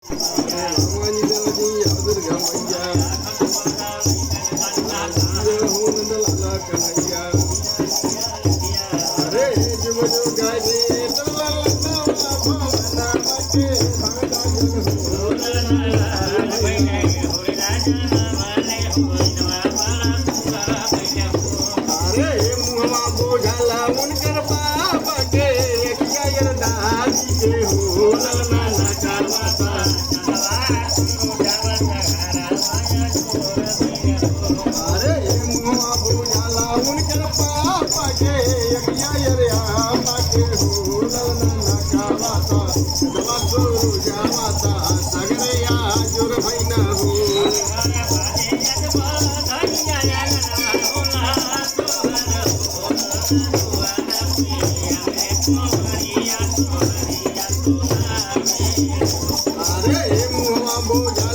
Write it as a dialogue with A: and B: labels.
A: भवानी देवाची यादर घावैया हो नंदलाला कन्हैया अरे जुग जुग गाजे दलाला नावा भावना मचे भागा जन हो अरे मुहवा बोझाला उनकर बाबा के एक गायर दादी के हो ललना नचावा अरे मुआ बुझाला उनकर पापा के यकिया यरिया बाके हो ललना नचावाता दवा गुरु जावाता सगरया जुर भैना हो अरे मुआ बुझा